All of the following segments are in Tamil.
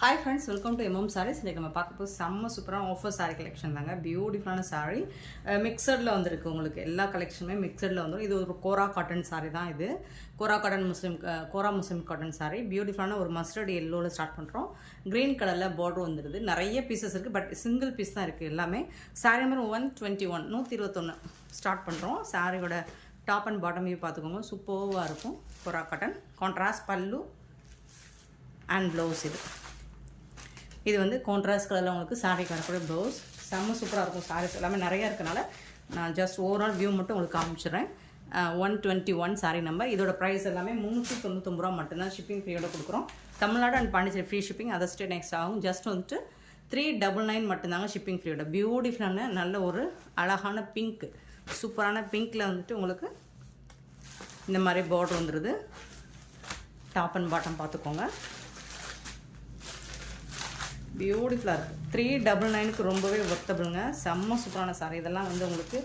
Hi friends, welcome to MM Sarees. இன்னைக்கு நம்ம பார்க்க போகிறது செம்ம சூப்பரான ஆஃபர் சாரீ கலெக்ஷன் தாங்க. பியூட்டிஃபுல்லான சாரீ மிக்சடில் வந்துருக்கு. உங்களுக்கு எல்லா கலெக்ஷனுமே மிக்சடில் வந்துடும். இது ஒரு கோரா காட்டன் சாரீ தான். இது கோரா முஸ்லீம் காட்டன் சாரீ. பியூட்டிஃபுல்லான ஒரு மஸ்டர்ட் எல்லோவில் ஸ்டார்ட் பண்ணுறோம். க்ரீன் கலரில் பார்டர் வந்துடுது. நிறைய பீசஸ் இருக்குது, பட் சிங்கிள் பீஸ் தான் இருக்குது எல்லாமே. சாரீ நம்பர் 121 121 ஸ்டார்ட் பண்ணுறோம். சாரியோட டாப் அண்ட் பாட்டம் வியூ பார்த்துக்கோங்க. சூப்பராக இருக்கும். கோரா காட்டன் கான்ட்ராஸ்ட் பல்லு அண்ட் ப்ளவுஸ். இது வந்து கான்ட்ராஸ்ட் கலரில் உங்களுக்கு சாரீ வரக்கூடிய ப்ளவுஸ். செம்ம சூப்பராக இருக்கும். சாரீஸ் எல்லாமே நிறையா இருக்கனால நான் ஜஸ்ட் ஓவரால் வியூ மட்டும் உங்களுக்கு காமிச்சிடுறேன். 121 சாரீ நம்பர். இதோட ப்ரைஸ் எல்லாமே 399 ரூபா மட்டும்தான். ஷிப்பிங் ஃப்ரீயோட கொடுக்குறோம். Tamil Nadu and Pondicherry free shipping. அதை ஸ்டேட் நெக்ஸ்ட் ஆகும். ஜஸ்ட் வந்துட்டு 399 மட்டும்தாங்க ஷிப்பிங் ஃப்ரீயோட. பியூட்டிஃபுல்லான நல்ல ஒரு அழகான பிங்க், சூப்பரான பிங்க்கில் வந்துட்டு உங்களுக்கு இந்த மாதிரி பார்டர் வந்துடுது. டாப் அண்ட் பாட்டம் பார்த்துக்கோங்க. பியூட்டிஃபுல்லாக இருக்குது. 399க்கு ரொம்பவே ஒர்த்தபிளுங்க. செம்ம சூப்பரான சாரீ. இதெல்லாம் வந்து உங்களுக்கு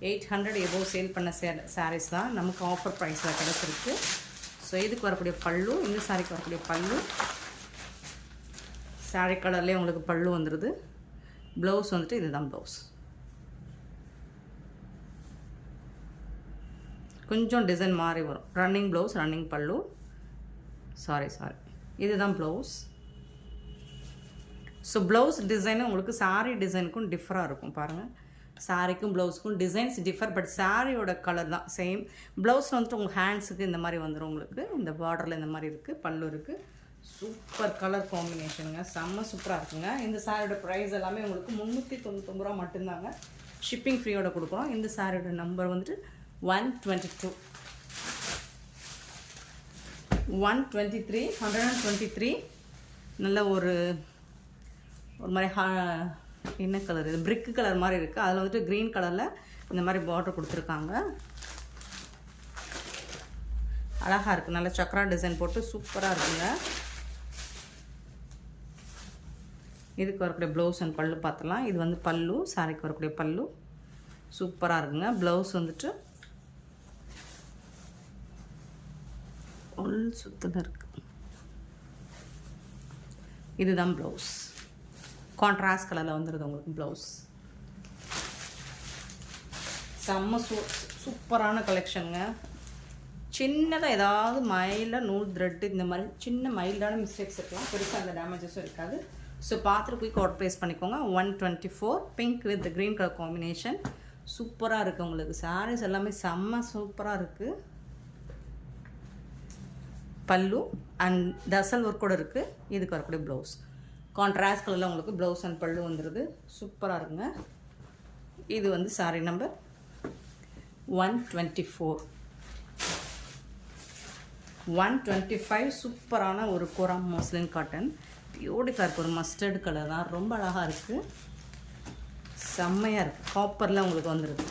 800 எபோவ் சேல் பண்ண சாரீஸ் தான் நமக்கு ஆஃபர் ப்ரைஸில் கிடச்சிருக்கு. ஸோ இதுக்கு வரக்கூடிய பல்லு, இந்த சாரீக்கு வரக்கூடிய பல்லு சாரீ கலர்லேயே உங்களுக்கு பல்லு வந்துடுது. ப்ளவுஸ் வந்துட்டு இதுதான் ப்ளவுஸ். கொஞ்சம் டிசைன் மாறி வரும். ரன்னிங் ப்ளவுஸ், ரன்னிங் பல்லு. சாரி இதுதான் ப்ளவுஸ். ஸோ ப்ளவுஸ் டிசைனும் உங்களுக்கு சாரீ டிசைனுக்கும் டிஃபராக இருக்கும். பாருங்கள், சாரீக்கும் ப்ளவுஸுக்கும் டிசைன்ஸ் டிஃபர், பட் சாரியோட கலர் தான் சேம். ப்ளவுஸில் வந்துட்டு உங்கள் ஹேண்ட்ஸுக்கு இந்த மாதிரி வந்துடும். உங்களுக்கு இந்த பார்டரில் இந்த மாதிரி இருக்குது, பல்லு இருக்குது. சூப்பர் கலர் காம்பினேஷனுங்க. செம்ம சூப்பராக இருக்குங்க. இந்த சாரியோட ப்ரைஸ் எல்லாமே உங்களுக்கு 399 ரூபா மட்டும்தாங்க. ஷிப்பிங் ஃப்ரீயோட கொடுக்குறோம். இந்த சாரியோட நம்பர் வந்துட்டு 122 123 123. நல்ல ஒரு மாதிரி என்ன கலர் இது, பிரிக்கு கலர் மாதிரி இருக்குது. அதில் வந்துட்டு க்ரீன் கலரில் இந்த மாதிரி பார்டர் கொடுத்துருக்காங்க. அழகாக இருக்குது. நல்ல சக்கரா டிசைன் போட்டு சூப்பராக இருக்குங்க. இதுக்கு வரக்கூடிய ப்ளவுஸ் அண்ட் பல்லு பார்த்துலாம். இது வந்து பல்லு, சாரிக்கு வரக்கூடிய பல்லு சூப்பராக இருக்குங்க. ப்ளவுஸ் வந்துட்டு உள் சுத்தில் இருக்குது. இதுதான் ப்ளவுஸ். கான்ட்ராஸ்ட் கலரில் வந்துடுது உங்களுக்கு ப்ளவுஸ். செம்ம சூப்பரான கலெக்ஷனுங்க. சின்னதாக ஏதாவது மைல்டாக நூல் த்ரெட்டு இந்த மாதிரி சின்ன மைல்டான மிஸ்டேக்ஸ் இருக்கலாம். பெருசாக அந்த டேமேஜஸும் இருக்காது. ஸோ பார்த்துட்டு குயிக் ஆர்டர் ப்ளேஸ் பண்ணிக்கோங்க. 124 pink with green colour combination. சூப்பராக இருக்குது உங்களுக்கு. சாரீஸ் எல்லாமே செம்ம சூப்பராக இருக்குது. பல்லு அண்ட் தசல் ஒர்க்கோடு இருக்குது. இதுக்கு வரக்கூடிய ப்ளவுஸ் கான்ட்ராஸ்ட் கலரில் உங்களுக்கு ப்ளவுஸ் அண்ட் பல்லு வந்துடுது. சூப்பராக இருக்குங்க. இது வந்து சாரீ நம்பர் 124 125. சூப்பரான ஒரு கோரா முஸ்லிம் காட்டன். பியூட்டிஃபுல்லாக இருக்குது. ஒரு மஸ்டர்டு கலர் தான். ரொம்ப அழகாக இருக்குது. செம்மையாக இருக்குது. காப்பரில் உங்களுக்கு வந்துடுது.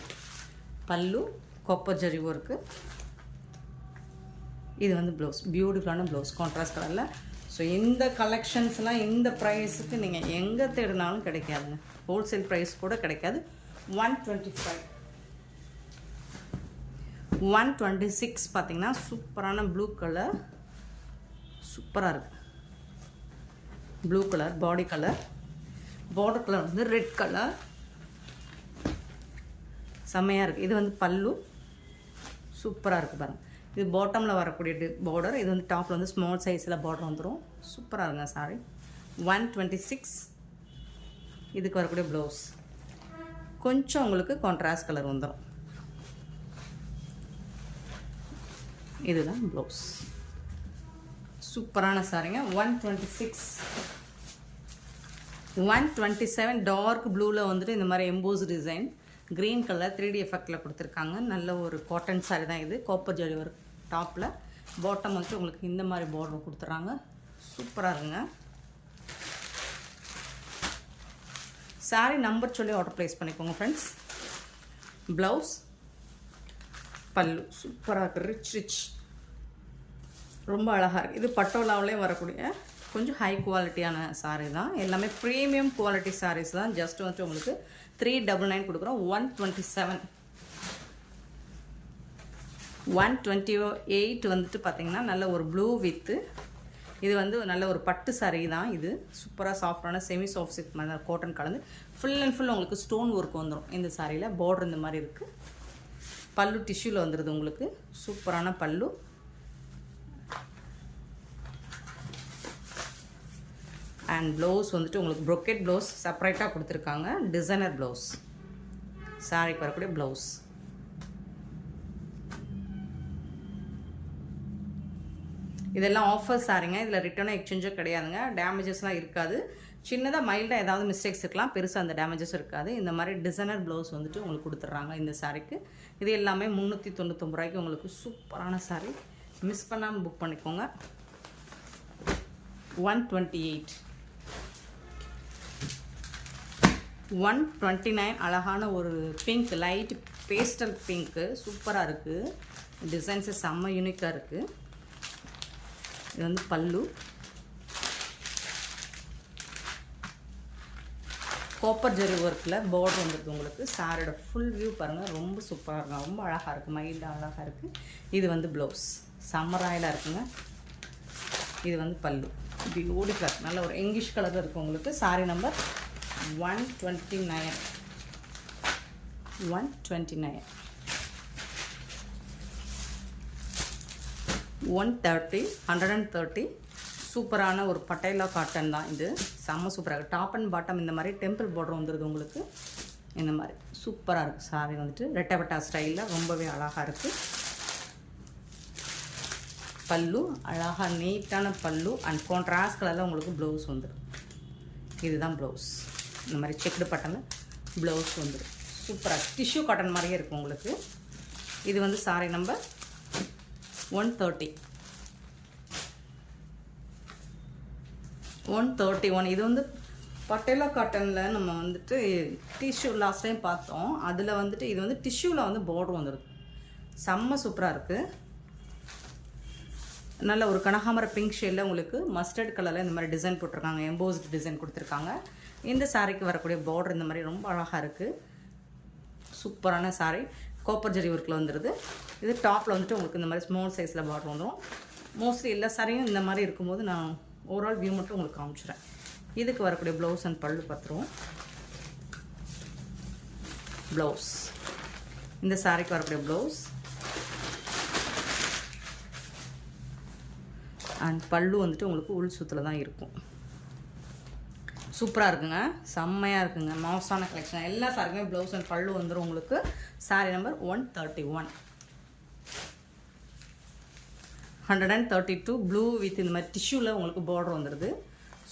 பல்லு காப்பர் ஜரி ஒர்க்கு. இது வந்து ப்ளவுஸ். பியூட்டிஃபுல்லான ப்ளவுஸ் கான்ட்ராஸ்ட் கலரில். ஸோ இந்த கலெக்ஷன்ஸ்லாம் இந்த ப்ரைஸுக்கு நீங்கள் எங்கே தேடினாலும் கிடைக்காதுங்க. ஹோல்சேல் ப்ரைஸ் கூட கிடைக்காது. 125 126 பார்த்தீங்கன்னா சூப்பரான ப்ளூ கலர். சூப்பராக இருக்குது. Blue colour body colour. Border colour வந்து ரெட் கலர். செம்மையாக இருக்குது. இது வந்து பல்லு. சூப்பராக இருக்குது பாருங்கள். இது பாட்டமில் வரக்கூடிய பார்டர். இது வந்து டாப்பில் வந்து ஸ்மால் சைஸில் பார்டர் வந்துடும். சூப்பராக இருங்க சாரி. 126. இதுக்கு வரக்கூடிய ப்ளவுஸ் கொஞ்சம் உங்களுக்கு கான்ட்ராஸ்ட் கலர் வந்துடும். இதுதான் ப்ளவுஸ். சூப்பரான சாரிங்க. 126 127 டார்க் ப்ளூவில் வந்துட்டு இந்த மாதிரி EMBOSS design green colour 3D எஃபெக்டில் கொடுத்துருக்காங்க. நல்ல ஒரு காட்டன் சாரி தான் இது. காப்பர் ஜரி ஒரு டாப்பில் பாட்டம் வந்துட்டு உங்களுக்கு இந்த மாதிரி பார்டர் கொடுத்துட்றாங்க. சூப்பராக இருங்க. சாரி நம்பர் சொல்லி ஆர்டர் ப்ளேஸ் பண்ணிக்கோங்க ஃப்ரெண்ட்ஸ். ப்ளவுஸ் பல்லு சூப்பராக இருக்குது. ரிச் ரொம்ப அழகாக இருக்குது. இது பட்டோலாவிலே வரக்கூடிய கொஞ்சம் ஹை குவாலிட்டியான சாரீ தான். எல்லாமே ப்ரீமியம் குவாலிட்டி சாரீஸ் தான். ஜஸ்ட் வந்துட்டு உங்களுக்கு 399 கொடுக்குறோம். 127 128 வந்துட்டு பார்த்தீங்கன்னா நல்ல ஒரு ப்ளூ வித்து இது வந்து நல்ல ஒரு பட்டு saree தான் இது. சூப்பராக சாஃப்டான செமி சாஃப்ட் சில்க் மாதிரி காட்டன் கலந்து ஃபுல் அண்ட் ஃபுல் உங்களுக்கு ஸ்டோன் ஒர்க் வந்துடும் இந்த சாரியில். பார்டர் இந்த மாதிரி இருக்குது. பல்லு டிஷ்யூவில் வந்துடுது உங்களுக்கு. சூப்பரான பல்லு. அண்ட் ப்ளவுஸ் வந்துட்டு உங்களுக்கு ப்ரொக்கெட் ப்ளவுஸ் செப்பரேட்டாக கொடுத்துருக்காங்க. Designer blouse. சாரிக்கு வரக்கூடிய ப்ளவுஸ். இதெல்லாம் ஆஃபர் சாரிங்க. இதில் ரிட்டர்னோ எக்ஸ்சேஞ்சோ கிடையாதுங்க. டேமேஜஸ்லாம் இருக்காது. சின்னதாக மைல்டாக ஏதாவது மிஸ்டேக்ஸ் இருக்கலாம், பெருசாக அந்த டேமேஜஸ் இருக்காது. இந்த மாதிரி டிசைனர் ப்ளவுஸ் வந்துட்டு உங்களுக்கு கொடுத்துட்றாங்க இந்த சாரிக்கு. இது எல்லாமே 399 ரூபாய்க்கு உங்களுக்கு சூப்பரான சாரி. மிஸ் பண்ணாமல் புக் பண்ணிக்கோங்க. 128 129 அழகான ஒரு பிங்க், லைட் பேஸ்டல் பிங்க்கு சூப்பராக இருக்குது. டிசைன்ஸு செம்ம யூனிக்காக இருக்குது. இது வந்து பல்லு. காப்பர் ஜெரி ஒர்க்கில் பார்டர் வந்துருக்கு உங்களுக்கு. சாரியோட ஃபுல் வியூ பாருங்கள். ரொம்ப சூப்பராக இருக்கும். ரொம்ப அழகாக இருக்குது. மைல்டாக அழகாக இருக்குது. இது வந்து ப்ளவுஸ். சம்மராயிலாக இருக்குங்க. இது வந்து பல்லு. பியூட்டிஃபுல்லாக நல்ல ஒரு இங்கிலீஷ் கலரில் இருக்குது உங்களுக்கு. Sorry number 129. 130 சூப்பரான ஒரு பட்டேலா காட்டன் தான் இது. செம்ம சூப்பராக. டாப் அண்ட் பாட்டம் இந்த மாதிரி டெம்பிள் பார்டர் வந்துடுது உங்களுக்கு. இந்த மாதிரி சூப்பராக இருக்குது. சாரி வந்துட்டு ரெட்டபட்டா ஸ்டைலில் ரொம்பவே அழகாக இருக்குது. பல்லு அழகாக நீட்டான பல்லு. அண்ட் கான்ட்ராஸ்ட் கலரில் உங்களுக்கு ப்ளவுஸ் வந்துடும். இதுதான் ப்ளவுஸ். இந்த மாதிரி செக்குடு பட்டனில் ப்ளவுஸ் வந்துடும். சூப்பராக டிஷ்யூ காட்டன் மாதிரியே இருக்கும் உங்களுக்கு. இது வந்து சாரி நம்பர் 130. 131. இது வந்து பட்டேலா காட்டனில் நம்ம வந்துட்டு டிஷ்யூ லாஸ்ட் டைம் பார்த்தோம். அதில் வந்துட்டு இது வந்து டிஷ்யூவில் வந்து பார்டர் வந்துருக்கு. செம்ம சூப்பராக இருக்குது. நல்ல ஒரு கனகாமர பிங்க் ஷேடில் உங்களுக்கு மஸ்டர்ட் கலரில் இந்த மாதிரி டிசைன் போட்டிருக்காங்க. எம்போஸ்டு டிசைன் கொடுத்துருக்காங்க. இந்த சாரிக்கு வரக்கூடிய பார்டர் இந்த மாதிரி ரொம்ப அழகாக இருக்குது. சூப்பரான சாரி. காப்பர் ஜெரி ஒர்க்கில் வந்துடுது. இது டாப்பில் வந்துட்டு உங்களுக்கு இந்த மாதிரி ஸ்மால் சைஸில் பார்டர் வந்துடும். மோஸ்ட்லி எல்லா சாரியும் இந்த மாதிரி இருக்கும்போது நான் ஓவரால் வியூ மட்டும் உங்களுக்கு காமிச்சிடுறேன். இதுக்கு வரக்கூடிய ப்ளவுஸ் அண்ட் பல்லு பார்த்துருவோம். ப்ளவுஸ். இந்த சாரிக்கு வரக்கூடிய ப்ளவுஸ் அண்ட் பல்லு வந்துட்டு உங்களுக்கு உள் சுத்தில் தான் இருக்கும். சூப்பராக இருக்குங்க. செம்மையாக இருக்குங்க. மாசான கலெக்ஷன். எல்லா சாரிக்குமே ப்ளவுஸ் அண்ட் பல்லு வந்துடும் உங்களுக்கு. Sorry number 131. 132 ப்ளூ வித் இந்த மாதிரி டிஷ்யூவில் உங்களுக்கு பார்டர் வந்துடுது.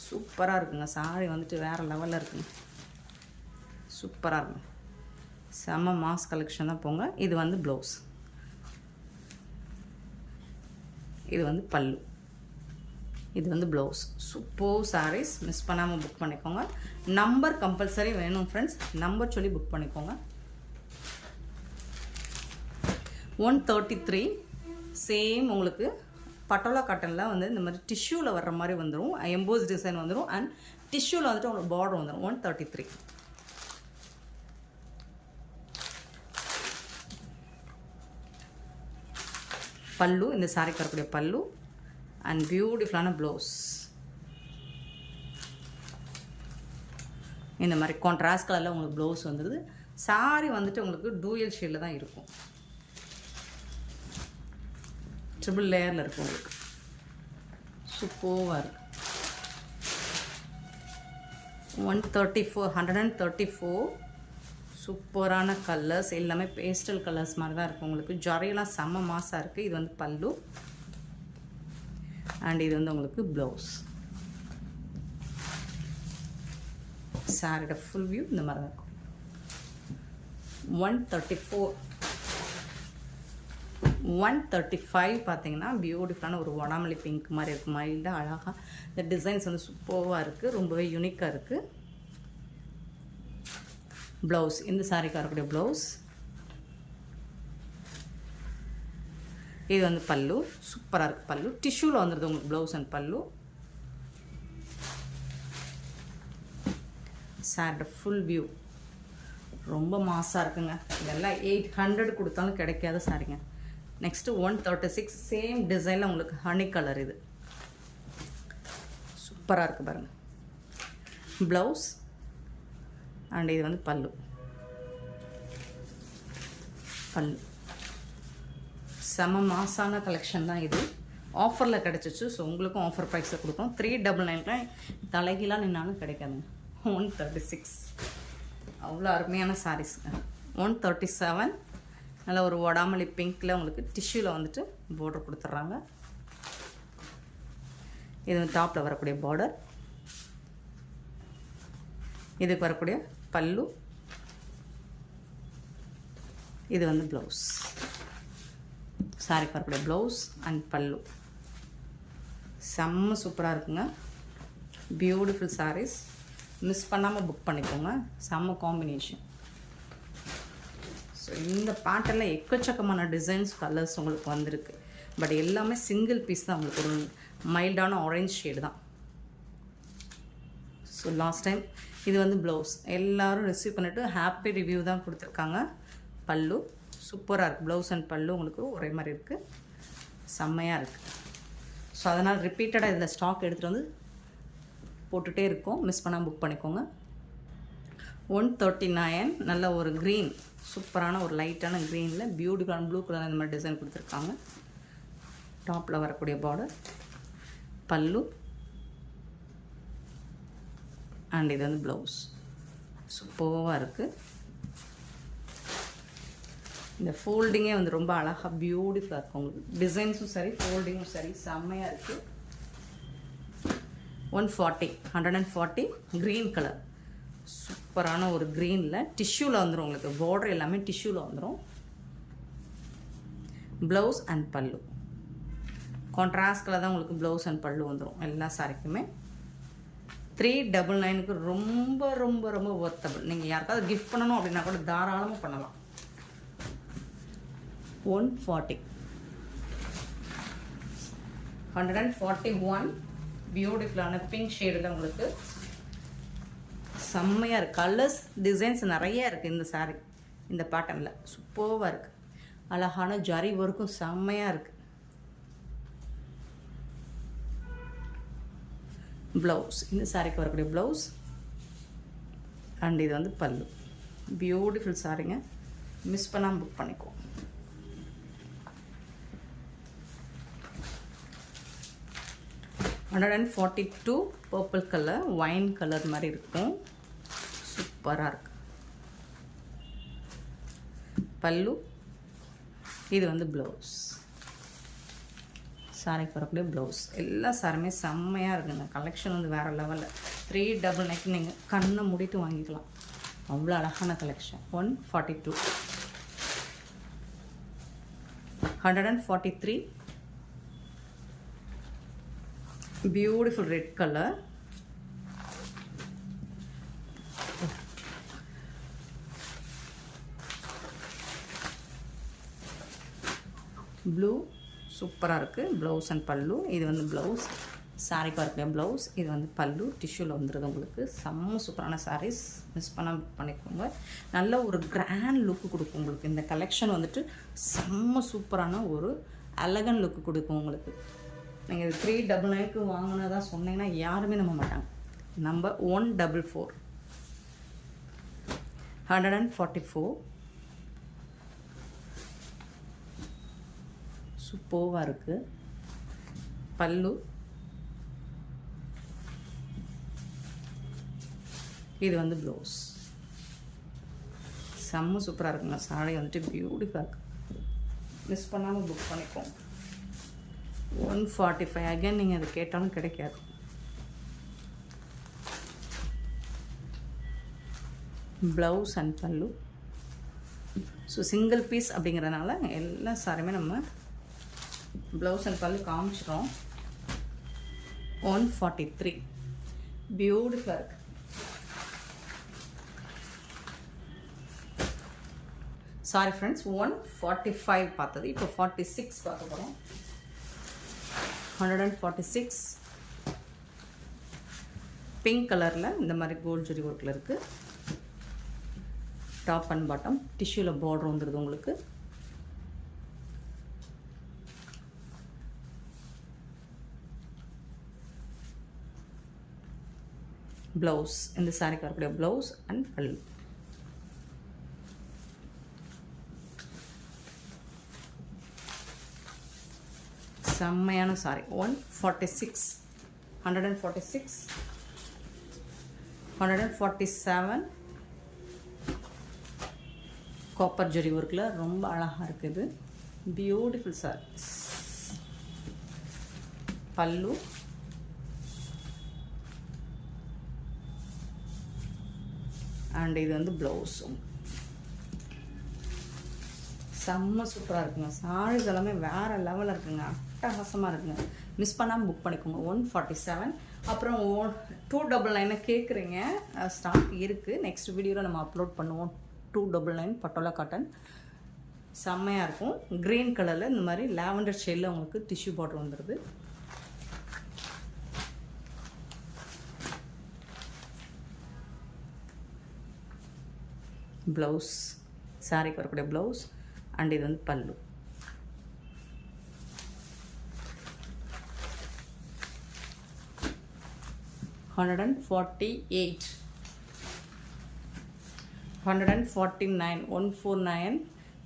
சூப்பராக இருக்குங்க. சாரி வந்துட்டு வேறு லெவலில் இருக்குங்க. சூப்பராக இருக்குங்க. செம்ம மாஸ் கலெக்ஷன் தான் போங்க. இது வந்து ப்ளவுஸ். இது வந்து பல்லு. இது வந்து ப்ளவுஸ். சூப்பர் சாரீஸ். மிஸ் பண்ணாமல் புக் பண்ணிக்கோங்க. நம்பர் கம்பல்சரி வேணும் ஃப்ரெண்ட்ஸ். நம்பர் சொல்லி புக் பண்ணிக்கோங்க. 133 சேம் உங்களுக்கு பட்டோலா காட்டனில் வந்து இந்த மாதிரி டிஷ்யூவில் வர்ற மாதிரி வந்துடும். எம்போஸ் டிசைன் வந்துடும். அண்ட் டிஷ்யூவில் வந்துட்டு உங்களுக்கு பார்டர் வந்துடும். 133. பல்லு. இந்த சாரிக்கு வரக்கூடிய பல்லு அண்ட் பியூட்டிஃபுல்லான ப்ளவுஸ். இந்த மாதிரி கான்ட்ராஸ்ட் கலரில் உங்களுக்கு ப்ளவுஸ் வந்துடுது. சாரி வந்துட்டு உங்களுக்கு டூயல் ஷேடில் தான் இருக்கும். ட்ரிபிள் லேயரில் இருக்கும் உங்களுக்கு. சூப்பராக இருக்குது. 134. சூப்பரான கலர்ஸ். எல்லாமே பேஸ்டல் கலர்ஸ் மாதிரி தான் இருக்கும் உங்களுக்கு. ஜரியெல்லாம் செம்ம மாசாக இருக்குது. இது வந்து பல்லு அண்ட் இது வந்து உங்களுக்கு ப்ளவுஸ். சாரியோட ஃபுல் வியூ இந்த மாதிரி தான் இருக்கும். 134. 135 பார்த்தீங்கன்னா பியூட்டிஃபுல்லான ஒரு வடாமல்லி பிங்க் மாதிரி இருக்குது. மைல்டாக அழகாக இந்த டிசைன்ஸ் வந்து சூப்பராக இருக்குது. ரொம்பவே யூனிக்காக இருக்குது. ப்ளவுஸ். இந்த சாரிக்கு வரக்கூடிய ப்ளவுஸ். இது வந்து பல்லு. சூப்பராக இருக்குது பல்லு. டிஷ்யூவில் வந்துடுது உங்களுக்கு ப்ளவுஸ் அண்ட் பல்லு. சாரியோட ஃபுல் வியூ ரொம்ப மாசாக இருக்குங்க. இதெல்லாம் 800 கொடுத்தாலும் கிடைக்காத சாரிங்க. நெக்ஸ்ட்டு 136 சேம் டிசைனில் உங்களுக்கு ஹனி கலர். இது சூப்பராக இருக்குது பாருங்கள். ப்ளவுஸ் அண்ட் இது வந்து பல்லு. செம மாசான கலெக்ஷன் தான் இது. ஆஃபரில் கிடச்சிச்சு. ஸோ உங்களுக்கும் ஆஃபர் ப்ரைஸில் கொடுக்கும். 399 தலைகீழாக நின்னாலும் கிடைக்காதுங்க. 136 அவ்வளோ அருமையான சாரீஸுங்க. 137 நல்ல ஒரு வடாமல்லி பிங்க்கில் உங்களுக்கு டிஷ்யூவில் வந்துட்டு பார்டர் கொடுத்துட்றாங்க. இது வந்து டாப்பில் வரக்கூடிய பார்டர், இதுக்கு வரக்கூடிய பல்லு, இது வந்து ப்ளவுஸ். சாரிக்கு வரக்கூடிய ப்ளவுஸ் அண்ட் பல்லு செம்ம சூப்பராக இருக்குங்க. பியூட்டிஃபுல் சாரீஸ், மிஸ் பண்ணாமல் புக் பண்ணிக்கோங்க. செம்ம காம்பினேஷன். ஸோ இந்த பேட்டர்னில் எக்கச்சக்கமான டிசைன்ஸ், கலர்ஸ் உங்களுக்கு வந்திருக்கு. பட் எல்லாமே சிங்கிள் பீஸ் தான். உங்களுக்கு ஒரு மைல்டான ஆரஞ்ச் ஷேடு தான். ஸோ லாஸ்ட் டைம் இது வந்து ப்ளவுஸ் எல்லோரும் ரிசீவ் பண்ணிவிட்டு ஹாப்பி ரிவ்யூ தான் கொடுத்துருக்காங்க. பல்லு சூப்பராக இருக்குது. ப்ளவுஸ் அண்ட் பல்லு உங்களுக்கு ஒரே மாதிரி இருக்குது. செம்மையாக இருக்குது. ஸோ அதனால் ரிப்பீட்டடாக இதில் ஸ்டாக் எடுத்துகிட்டு வந்து போட்டுகிட்டே இருக்கோம். மிஸ் பண்ணால் புக் பண்ணிக்கோங்க. 139 நல்ல ஒரு க்ரீன், சூப்பரான ஒரு லைட்டான க்ரீனில் பியூட்டிஃபுல்லான ப்ளூ கலர் இந்த மாதிரி டிசைன் கொடுத்துருக்காங்க. டாப்பில் வரக்கூடிய பார்டர், பல்லு அண்ட் இது வந்து ப்ளவுஸ். சூப்பராக இருக்குது. இந்த ஃபோல்டிங்கே வந்து ரொம்ப அழகாக பியூட்டிஃபுல்லாக இருக்கும். உங்களுக்கு டிசைன்ஸும் சரி, ஃபோல்டிங்கும் சரி, செம்மையாக இருக்குது. 140 க்ரீன் கலர், சூப்பரான ஒரு க்ரீனில் டிஷ்யூவில் வந்துடும். உங்களுக்கு பார்டர் எல்லாமே டிஷ்யூவில் வந்துடும். ப்ளவுஸ் அண்ட் பல்லு கான்ட்ராஸ்ட் கலர் தான் உங்களுக்கு ப்ளவுஸ் அண்ட் பல்லு வந்துடும் எல்லா சாரிக்குமே. 399க்கு ரொம்ப ரொம்ப ரொம்ப ஒர்த்தபிள். நீங்கள் யாருக்காவது கிஃப்ட் பண்ணணும் அப்படின்னா கூட தாராளமாக பண்ணலாம். 141 பியூட்டிஃபுல்லான பிங்க் ஷேடில் உங்களுக்கு செம்மையாக இருக்குது. கலர்ஸ் டிசைன்ஸ் நிறைய இருக்குது இந்த சாரீ. இந்த பேட்டர்னில் சூப்பராக இருக்குது. அழகான ஜரி ஒர்க்கும் செம்மையாக இருக்குது. ப்ளவுஸ், இந்த சாரீக்கு வரக்கூடிய ப்ளவுஸ் அண்ட் இது வந்து பல்லு. பியூட்டிஃபுல் சாரீங்க, மிஸ் பண்ணாமல் புக் பண்ணிக்குவோம். 142 பர்பிள் கலர், ஒயின் கலர் மாதிரி இருக்கும். சூப்பராக இருக்கு. பல்லு, இது வந்து ப்ளவுஸ். சாரிக்கு வரக்கூடிய ப்ளவுஸ். எல்லா சாரியுமே செம்மையாக இருக்குங்க. கலெக்ஷன் வந்து வேறு லெவலில். 399 நீங்கள் கண்ணை மூடிட்டு வாங்கிக்கலாம். அவ்வளோ அழகான collection. 142 143 beautiful red color. blue சூப்பராக இருக்குது. ப்ளவுஸ் அண்ட் பல்லு, இது வந்து ப்ளவுஸ். சாரிக்கு வரக்கூடிய ப்ளவுஸ், இது வந்து பல்லு. டிஷ்யூவில் வந்துடுது உங்களுக்கு. செம்ம சூப்பரான சாரீஸ், மிஸ் பண்ணால் புக் பண்ணிக்கோங்க. நல்ல ஒரு கிராண்ட் லுக்கு கொடுக்கும் உங்களுக்கு. இந்த கலெக்ஷன் வந்துட்டு செம்ம சூப்பரான ஒரு எலகன் லுக்கு கொடுக்கும் உங்களுக்கு. நீங்கள் இது 399க்கு வாங்கினதா சொன்னீங்கன்னா யாருமே நம்ப மாட்டாங்க. நம்பர் 144 144 சூப்பராக இருக்குது. பல்லு, இது வந்து ப்ளவுஸ். செம்ம சூப்பராக இருக்குங்க. சாரி வந்துட்டு பியூட்டிஃபுல்லாக இருக்குது. மிஸ் பண்ணாமல் புக் பண்ணிக்கோங்க. 145 அகைன் நீங்கள் அதை கேட்டாலும் கிடைக்காது. ப்ளவுஸ் அண்ட் பல்லு. ஸோ சிங்கிள் பீஸ் அப்படிங்கிறதுனால எல்லா சாரியுமே நம்ம ப்ளவுஸ் அண்ட் பல்லு காமிச்சிடும். 143 பியூட்டிஃபுல்லாக இருக்குது. சாரி ஃப்ரெண்ட்ஸ், 145 பார்த்தது, இப்போ 46 பார்க்க போகிறோம். 146 பிங்க் கலரில் இந்த மாதிரி கோல்ட் ஜரி ஒர்க்கில் இருக்குது. டாப் அண்ட் பாட்டம் டிஷ்யூவில் பார்டர் வந்துடுது உங்களுக்கு. ப்ளவுஸ். இந்த சாரிக்கு வரக்கூடிய ப்ளவுஸ் அண்ட் பல்லு. செம்மையான சாரி. 146, 146, 147 காப்பர் ஜரி ஒர்க்கில் ரொம்ப அழகாக இருக்குது. Beautiful sorry. பல்லு அண்ட் இது வந்து ப்ளவுஸும் செம்ம சூப்பராக இருக்குங்க. சாரீஸ் எல்லாமே வேறு லெவலில் இருக்குங்க. அட்டகாசமாக இருக்குங்க. மிஸ் பண்ணாமல் புக் பண்ணிக்கோங்க. 147. அப்புறம் 299 கேட்குறீங்க. ஸ்டாக் இருக்குது. நெக்ஸ்ட் வீடியோவில் நம்ம அப்லோட் பண்ணுவோம். 299 பட்டோலா காட்டன் செம்மையாக இருக்கும். க்ரீன் கலரில் இந்த மாதிரி லாவெண்டர் ஷேடில் உங்களுக்கு டிஷ்யூ பார்டர் வந்துடுது. ப்ளவுஸ், சாரிக்கு வரக்கூடிய ப்ளவுஸ் அண்ட் இது வந்து பல்லு. $148, $149, 149.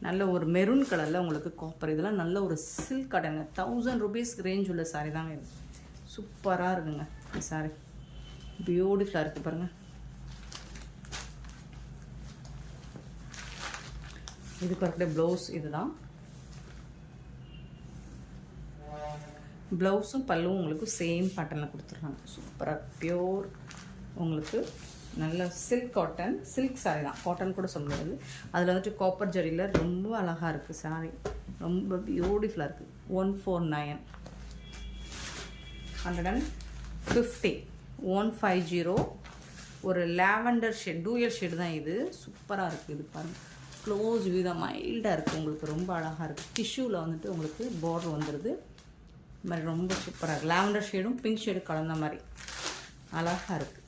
நல்ல ஒரு மெரூன் கலரில் உங்களுக்கு காப்பர். இதெல்லாம் நல்ல ஒரு சில்க் காட்டனுங்க. 1000 rupees ரேஞ்ச் உள்ள சாரி தாங்க இது. சூப்பராக இருக்குங்க இந்த சாரி. பியூட்டிஃபுல்லாக இருக்குது பாருங்கள். இதுக்கு வரக்கூடிய ப்ளவுஸ் இதுதான். ப்ளவுஸும் பல்லுவும் உங்களுக்கு சேம் பேட்டர்னில் கொடுத்துட்றாங்க. சூப்பராக பியோர் உங்களுக்கு நல்ல சில்க் காட்டன். சில்க் சாரி தான், காட்டன் கூட சொல்ல முடியாது. அதில் வந்துட்டு காப்பர் ஜரியில் ரொம்ப அழகாக இருக்குது சாரி. ரொம்ப பியூட்டிஃபுல்லாக இருக்குது. 149, 150, 150. ஒரு லாவெண்டர் ஷேட், டூயல் ஷேடு தான் இது. சூப்பராக இருக்குது. இது பாருங்கள், க்ளோஸ் வியூ தான், மைல்டாக இருக்குது. உங்களுக்கு ரொம்ப அழகாக இருக்குது. டிஷ்யூவில் வந்துட்டு உங்களுக்கு பார்டர் வந்துடுது. இது மாதிரி ரொம்ப சூப்பராக இருக்குது. லாவெண்டர் ஷேடும் பிங்க் ஷேடு கலந்த மாதிரி அழகாக இருக்குது.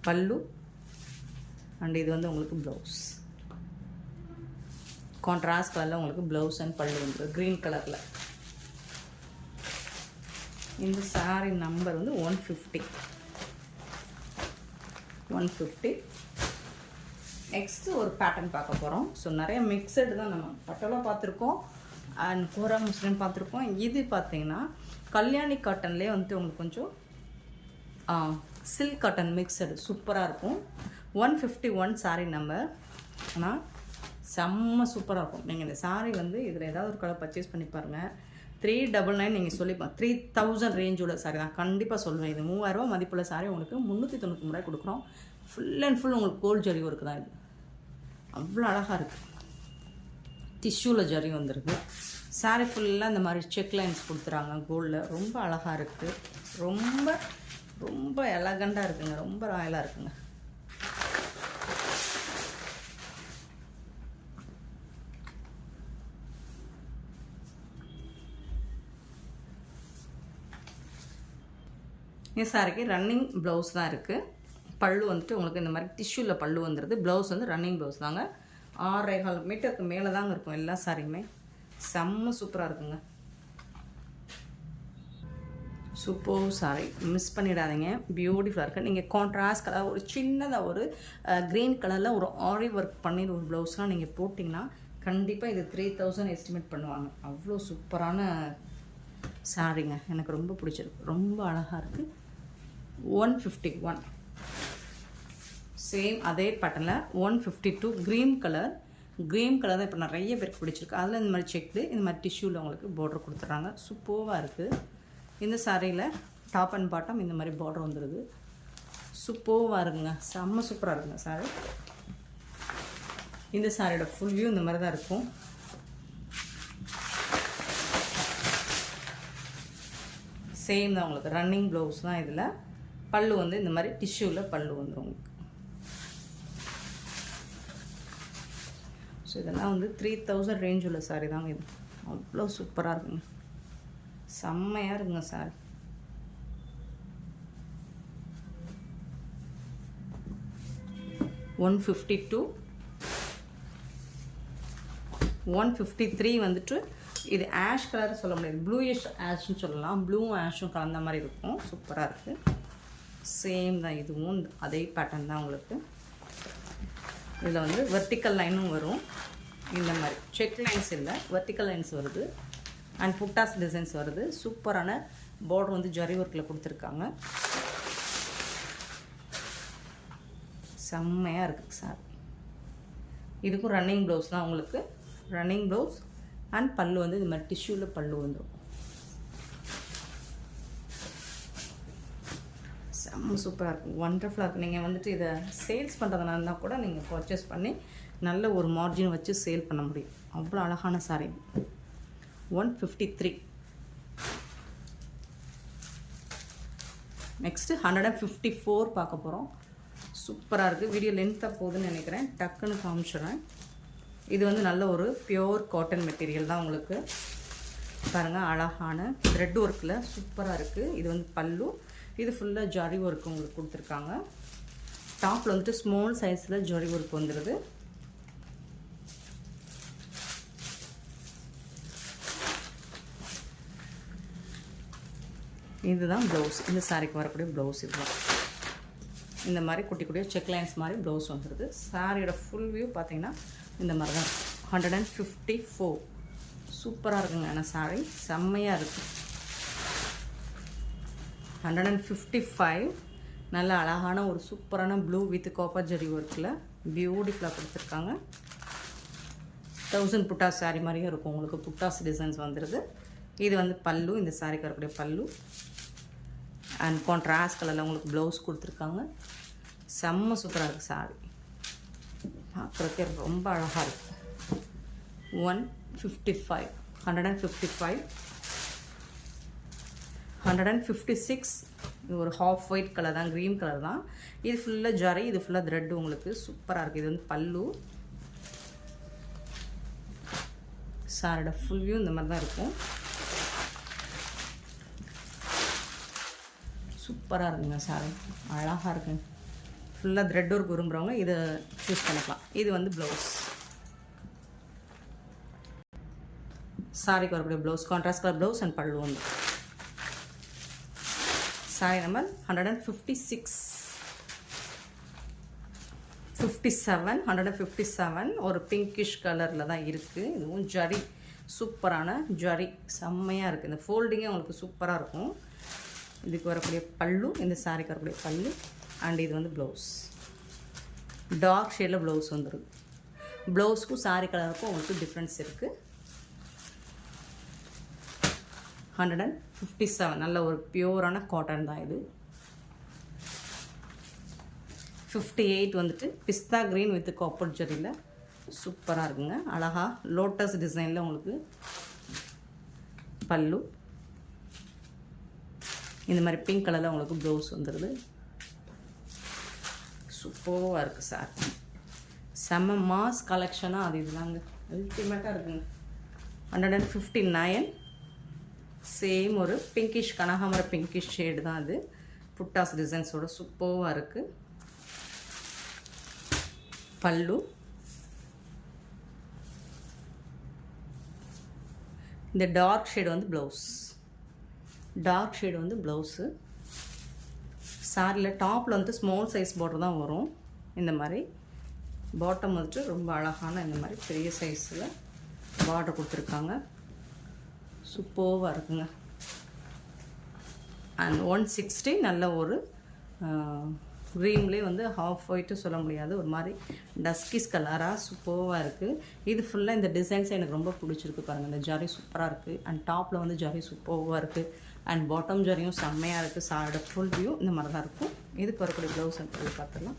பல்லு அண்ட் இது வந்து உங்களுக்கு ப்ளவுஸ். கான்ட்ராஸ்ட் கலரில் உங்களுக்கு ப்ளவுஸ் அண்ட் பல்லு வந்துடுது க்ரீன் கலரில். இந்த சாரி நம்பர் வந்து 150. 150. நெக்ஸ்ட்டு ஒரு பேட்டர்ன் பார்க்க போகிறோம். ஸோ நிறைய மிக்சடு தான். நம்ம பட்டோலா பார்த்துருக்கோம் அண்ட் கோரா முஸ்லிம் பார்த்துருக்கோம். இது பார்த்தீங்கன்னா கல்யாணி காட்டன்லேயே வந்துட்டு உங்களுக்கு கொஞ்சம் சில்க் காட்டன் மிக்சடு சூப்பராக இருக்கும். 151 சாரீ நம்பர். ஆனால் செம்ம சூப்பராக இருக்கும். நீங்கள் இந்த சாரீ வந்து இதில் ஏதாவது ஒரு கலர் பர்ச்சேஸ் பண்ணி பாருங்கள். 399 நீங்கள் சொல்லிப்பா. 3000 ரேஞ்சோட சாரி தான் கண்டிப்பாக சொல்லுவேன். இது 3000 மதிப்புள்ள சாரி உங்களுக்கு 399 ரூபாய் கொடுக்குறோம். ஃபுல் அண்ட் ஃபுல் உங்களுக்கு கோல்டு ஜரி ஒர்க்கு தான் இது. அவ்வளோ அழகாக இருக்குது. டிஷ்யூவில் ஜரி வந்துருக்கு. சாரி ஃபுல்லாக இந்த மாதிரி செக் லைன்ஸ் கொடுத்துறாங்க கோல்டில். ரொம்ப அழகாக இருக்குது. ரொம்ப ரொம்ப எலகண்டாக இருக்குங்க. ரொம்ப ராயலாக இருக்குங்க. இந்த சாரிக்கு ரன்னிங் ப்ளவுஸ் தான் இருக்குது. பல்லு வந்துட்டு உங்களுக்கு இந்த மாதிரி டிஷ்யூவில் பல்லு வந்துடுது. ப்ளவுஸ் வந்து ரன்னிங் ப்ளவுஸ் தாங்க. 6.25 மீட்டருக்கு மேலே தாங்க இருக்கும் எல்லா சாரியுமே. செம்ம சூப்பராக இருக்குங்க. சூப்பர் சாரி, மிஸ் பண்ணிடாதீங்க. பியூட்டிஃபுல்லாக இருக்குது. நீங்கள் கான்ட்ராஸ்ட் கலர் ஒரு சின்னதாக ஒரு க்ரீன் கலரில் ஒரு ஆரி ஒர்க் பண்ணி ஒரு ப்ளவுஸ்லாம் நீங்கள் போட்டிங்கன்னா கண்டிப்பாக இது 3000 எஸ்டிமேட் பண்ணுவாங்க. அவ்வளோ சூப்பரான சாரிங்க. எனக்கு ரொம்ப பிடிச்சிருக்கு. ரொம்ப அழகாக இருக்குது. 151 சேம் அதே பேட்டர்னில் 152 க்ரீன் கலர். க்ரீன் கலர் தான் இப்போ நிறைய பேருக்கு பிடிச்சிருக்கு. அதில் இந்த மாதிரி செக்டு இந்த மாதிரி டிஷ்யூவில் உங்களுக்கு பார்டர் கொடுத்துட்றாங்க. சூப்பராக இருக்குது. இந்த சாரியில் டாப் அண்ட் பாட்டம் இந்த மாதிரி பார்டர் வந்துடுது. சூப்பராக இருக்குங்க. செம்ம சூப்பராக இருக்குங்க சாரி. இந்த சாரியோட ஃபுல் வியூ இந்த மாதிரி தான் இருக்கும். சேம் தான் உங்களுக்கு ரன்னிங் ப்ளவுஸ் தான். இதில் பல்லு வந்து இந்த மாதிரி டிஷ்யூவில் பல்லு வந்துடும் உங்களுக்கு. ஸோ இதெல்லாம் வந்து 3000 ரேஞ்ச் உள்ள சாரி தாங்க இது. அவ்வளோ சூப்பராக இருக்குங்க. செம்மையாக இருக்குங்க சாரி. $152, $153 வந்துட்டு இது ஆஷ் கலர் சொல்ல முடியாது, ப்ளூயிஷ் ஆஷ்னு சொல்லலாம். ப்ளூ ஆஷும் கலந்த மாதிரி இருக்கும். சூப்பராக இருக்குது. சேம் தான், இதுவும் அதே பேட்டர்ன் தான் உங்களுக்கு. இதில் வந்து வெர்டிக்கல் லைனும் வரும். இந்த மாதிரி செக் லைன்ஸ் இல்லை, வெர்டிக்கல் லைன்ஸ் வருது. அண்ட் புட்டாஸ் டிசைன்ஸ் வருது. சூப்பரான பார்டர் வந்து ஜரி ஒர்க்கில் கொடுத்துருக்காங்க. செம்மையாக இருக்குது சார். இதுக்கும் ரன்னிங் ப்ளவுஸ் தான் உங்களுக்கு. ரன்னிங் ப்ளவுஸ் அண்ட் பல்லு வந்து இது மாதிரி டிஷ்யூவில் பல்லு வந்துடும். செம்ம சூப்பராக இருக்கும், ஒண்டர்ஃபுல்லாக இருக்கும். நீங்கள் வந்துட்டு இதை சேல்ஸ் பண்ணுறதுனால இருந்தால் கூட நீங்கள் பர்ச்சேஸ் பண்ணி நல்ல ஒரு மார்ஜின் வச்சு சேல் பண்ண முடியும். அவ்வளோ அழகான சாரீ. 153. நெக்ஸ்ட்டு 154 பார்க்க போகிறோம். சூப்பராக இருக்குது. வீடியோ லென்த்தாக போகுதுன்னு நினைக்கிறேன், டக்குன்னு காமிச்சிடுறேன். இது வந்து நல்ல ஒரு பியோர் காட்டன் மெட்டீரியல் தான் உங்களுக்கு. பாருங்கள், அழகான த்ரெட் ஒர்க்கில் சூப்பராக இருக்குது. இது வந்து பல்லு. இது ஃபுல்லாக ஜரி ஒர்க் உங்களுக்கு கொடுத்துருக்காங்க. டாப்பில் வந்துட்டு ஸ்மால் சைஸில் ஜரி ஒர்க் வந்துடுது. இதுதான் ப்ளவுஸ். இந்த சாரிக்கு வரக்கூடிய ப்ளவுஸ் இதுதான். இந்த மாதிரி குட்டி குட்டியாக செக் லைன்ஸ் மாதிரி ப்ளவுஸ் வந்துடுது. சாரியோட ஃபுல் வியூ பார்த்தீங்கன்னா இந்த மாதிரி தான் இருக்கும். 154. சூப்பராக இருக்குங்க. ஆனால் சாரி செம்மையாக இருக்குது. 155. நல்ல அழகான ஒரு சூப்பரான ப்ளூ வித் காப்பர் ஜரி ஒர்க்கில் பியூட்டிஃபுல்லாக கொடுத்துருக்காங்க. 1000 புட்டாஸ் சாரி மாதிரியும் இருக்கும் உங்களுக்கு. புட்டாஸ் டிசைன்ஸ் வந்துடுது. இது வந்து பல்லு. இந்த சாரிக்கு வரக்கூடிய பல்லு அண்ட் கான்ட்ராஸ்ட் கலரில் உங்களுக்கு ப்ளவுஸ் கொடுத்துருக்காங்க. செம்ம சூப்பராக இருக்குது சாரி. பார்க்குறதுக்கே ரொம்ப அழகாக இருக்குது. 155. 155. 156. இது ஒரு ஹாஃப் ஒயிட் கலர் தான், க்ரீன் கலர் தான். இது ஃபுல்லாக ஜரி, இது ஃபுல்லாக த்ரெட் உங்களுக்கு. சூப்பராக இருக்குது. இது வந்து பல்லு. சாரோட ஃபுல் வியூ இந்த மாதிரி தான் இருக்கும். சூப்பராக இருக்குங்க சாரி, அழகாக இருக்குங்க. ஃபுல்லாக த்ரெட் ஒர்க் விரும்புகிறவங்க இதை சூஸ் பண்ணிக்கலாம். இது வந்து ப்ளவுஸ். சாரிக்கு வரக்கூடிய blouse contrast colour blouse and பல்லு வந்து. Sorry number 156. 57. 157 ஒரு பிங்கிஷ் கலரில் தான் இருக்குது. இதுவும் ஜரி, சூப்பரான ஜரி, செம்மையாக இருக்குது. இந்த ஃபோல்டிங்கே உங்களுக்கு சூப்பராக இருக்கும். இதுக்கு வரக்கூடிய பல்லு, இந்த சாரிக்கு வரக்கூடிய பல்லு அண்ட் இது வந்து ப்ளவுஸ். டார்க் ஷேடில் ப்ளவுஸ் வந்துடும். ப்ளவுஸ்க்கும் சாரி கலருக்கும் உங்களுக்கு டிஃப்ரென்ஸ் இருக்குது. 157. நல்ல ஒரு பியூரான காட்டன் தான் இது. 58 வந்துட்டு பிஸ்தா க்ரீன் வித் காப்பர் ஜரியில் சூப்பராக இருக்குங்க. அழகாக லோட்டஸ் டிசைனில் உங்களுக்கு பல்லு. இந்த மாதிரி பிங்க் கலரில் உங்களுக்கு ப்ளவுஸ் வந்துடுது. சூப்பராக இருக்குது சார். செம்ம மாஸ் கலெக்ஷனாக அது இதுதாங்க. அல்டிமேட்டாக இருக்குங்க. 159. சேம் ஒரு பிங்கிஷ் கனகாமர பிங்கிஷ் ஷேடு தான் அது. புட்டாஸ் டிசைன்ஸோட சூப்பராக இருக்குது. பல்லு. இந்த டார்க் ஷேடு வந்து ப்ளவுஸ். டார்க் ஷேடு வந்து ப்ளவுஸு. சாரியில் டாப்பில் வந்து ஸ்மால் சைஸ் பார்டர் தான் வரும். இந்த மாதிரி பாட்டம் வந்துட்டு ரொம்ப அழகான இந்த மாதிரி பெரிய சைஸில் பார்டர் கொடுத்துருக்காங்க. சூப்பராக இருக்குங்க. அண்ட் 160. நல்ல ஒரு க்ரீம்லேயே வந்து ஹாஃப் ஒயிட்டு சொல்ல முடியாது, ஒரு மாதிரி டஸ்கிஸ் கலராக சூப்பராக இருக்குது. இது ஃபுல்லாக இந்த டிசைன்ஸ் எனக்கு ரொம்ப பிடிச்சிருக்கு. பாருங்கள், இந்த ஜரி சூப்பராக இருக்குது. அண்ட் டாப்பில் வந்து ஜரி சூப்பராக இருக்குது. அண்ட் பாட்டம் ஜரியும் செம்மையாக இருக்குது. சாரோட ஃபுல் வியூ இந்த மாதிரி தான் இருக்கும். இதுக்கு வரக்கூடிய ப்ளவுஸ் பார்த்துடலாம்.